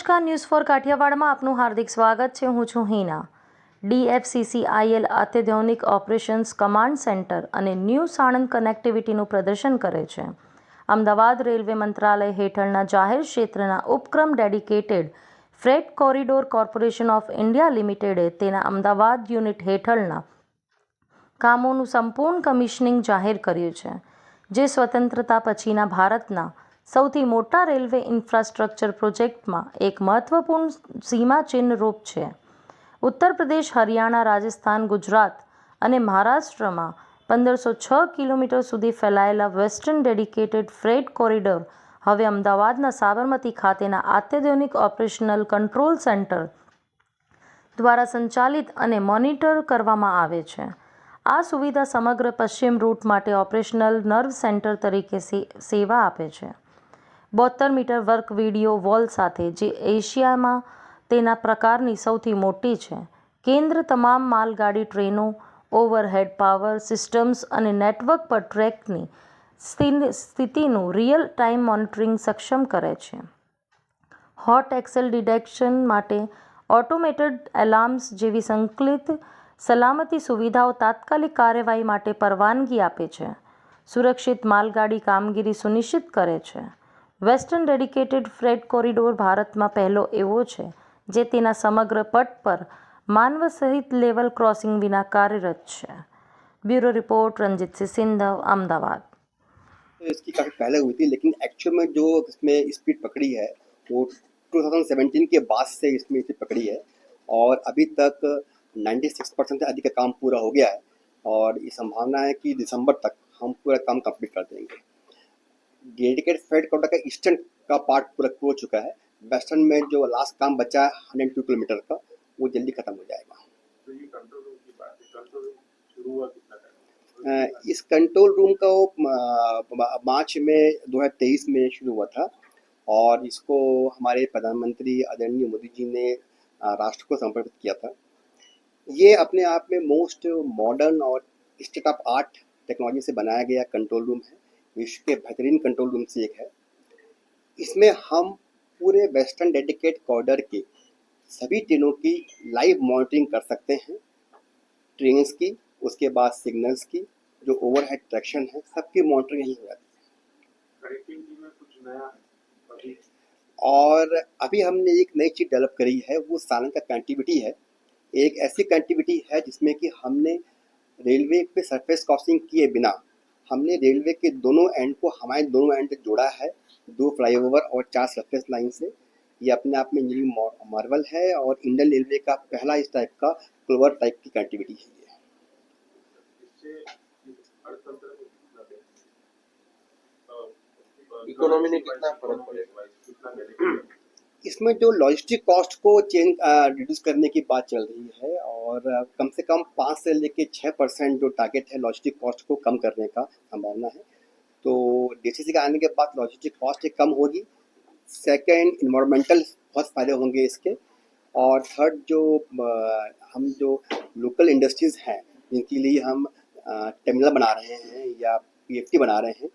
નમસ્કાર, news for કાઠિયાવાડમાં આપનું હાર્દિક સ્વાગત છે. હું છું હિના. DFCCIL અત્યાધુનિક ઓપરેશન્સ કમાન્ડ સેન્ટર અને ન્યૂ સાણંદ કનેક્ટિવિટીનું પ્રદર્શન કરે છે. અમદાવાદ રેલવે મંત્રાલય હેઠળના જાહેર ક્ષેત્રના ઉપક્રમ dedicated freight corridor corporation of India લિમિટેડે તેના અમદાવાદ યુનિટ હેઠળના કામોનું સંપૂર્ણ કમિશનિંગ જાહેર કર્યું છે, જે સ્વતંત્રતા પછીના ભારતના સૌથી મોટા રેલવે ઇન્ફ્રાસ્ટ્રક્ચર પ્રોજેક્ટમાં એક મહત્વપૂર્ણ સીમાચિહ્ન રૂપ છે. ઉત્તર પ્રદેશ, હરિયાણા, રાજસ્થાન, ગુજરાત અને મહારાષ્ટ્રમાં 1506 કિલોમીટર સુધી ફેલાયેલા વેસ્ટર્ન ડેડિકેટેડ ફ્રેટ કોરિડોર હવે અમદાવાદના સાબરમતી ખાતેના અત્યાધુનિક ઓપરેશનલ કંટ્રોલ સેન્ટર દ્વારા સંચાલિત અને મોનિટર કરવામાં આવે છે. આ સુવિધા સમગ્ર પશ્ચિમ રૂટ માટે ઓપરેશનલ નર્વ સેન્ટર તરીકે સેવા આપે છે. 72 મીટર વર્ક વિડીયો વોલ સાથે, જે એશિયામાં તેના પ્રકારની સૌથી મોટી છે. કેન્દ્ર તમામ માલગાડી ટ્રેનો, ઓવરહેડ પાવર સિસ્ટમ્સ અને નેટવર્ક પર ટ્રેકની સ્થિતિનું રિયલ ટાઈમ મોનિટરિંગ સક્ષમ કરે છે. હોટ એક્સેલ ડિટેક્શન માટે ઓટોમેટેડ એલાર્મ્સ જેવી સંકલિત સલામતી સુવિધાઓ તાત્કાલિક કાર્યવાહી માટે પરવાનગી આપે છે. સુરક્ષિત માલગાડી કામગીરી સુનિશ્ચિત કરે છે. વેસ્ટર્ન ડેડિકેટેડ ફ્રેટ કોરિડોર ભારતમાં પહેલો એવો છે જે તેના સમગ્ર પટ પર માનવ સહિત લેવલ ક્રોસિંગ વિના કાર્યરત છે. Bureau report, Ranjit Singh Sindhav, Ahmedabad. तो इसकी काफ़ी पहले हुई थी, लेकिन एक्चुअल में जो इसमें स्पीड पकड़ी है वो 2017 के बाद से इसमें स्पीड पकड़ी है और अभी तक 96% से अधिक का काम पूरा हो गया है और ये संभावना है कि दिसंबर तक हम पूरा काम कंप्लीट कर देंगे. डेडिकेटेड फ्रेट कॉरिडोर का ईस्टर्न का पार्ट पूरा हो चुका है. वेस्टर्न में जो लास्ट काम बचा है 102 किलोमीटर का, वो जल्दी खत्म हो जाएगा. तो ये कंट्रोल रूम की बात है, कंट्रोल रूम शुरू हुआ कितना टाइम? इस कंट्रोल रूम का मार्च में 2023 में शुरू हुआ था और इसको हमारे प्रधानमंत्री आदरणीय मोदी जी ने राष्ट्र को समर्पित किया था. ये अपने आप में मोस्ट मॉडर्न और स्टेट ऑफ आर्ट टेक्नोलॉजी से बनाया गया कंट्रोल रूम है. विश्व के बेहतरीन कंट्रोल रूम से एक है. इसमें हम पूरे वेस्टर्न डेडिकेट कॉरिडोर के सभी ट्रेनों की लाइव मॉनिटरिंग कर सकते हैं. ट्रेन्स की, उसके बाद सिग्नल्स की, जो ओवरहेड ट्रैक्शन है, सबकी मॉनिटरिंग यही हो जाती है. कनेक्टिविटी में कुछ नया है अभी? और अभी हमने एक नई चीज़ डेवलप करी है, वो सालन का कनेक्टिविटी है. एक ऐसी कनेक्टिविटी है जिसमें कि हमने रेलवे पे सरफेस क्रॉसिंग किए बिना हमने रेलवे के दोनों एंड को हमारे दोनों एंड जोड़ा है, 2 फ्लाईओवर और 4 सरफेस लाइन से. ये अपने आप में इंजीनियरिंग मार्वल है और इंडियन रेलवे का पहला इस टाइप का क्लोवर टाइप की कनेक्टिविटी है. इससे अर्थतंत्र को कितना इकोनॉमी में कितना फर्क पड़ेगा, कितना बेनिफिट? इसमें जो लॉजिस्टिक कॉस्ट को रिड्यूस करने की बात चल रही है और कम से कम 5 से लेके 6% जो टारगेट है लॉजिस्टिक कॉस्ट को कम करने का संभावना है. तो DCC के आने के बाद लॉजिस्टिक कॉस्ट कम होगी. सेकंड, इन्वायरमेंटल बहुत फ़ायदे होंगे इसके. और थर्ड, जो हम जो लोकल इंडस्ट्रीज़ हैं जिनके लिए हम टर्मिनल बना रहे हैं या PFT बना रहे हैं,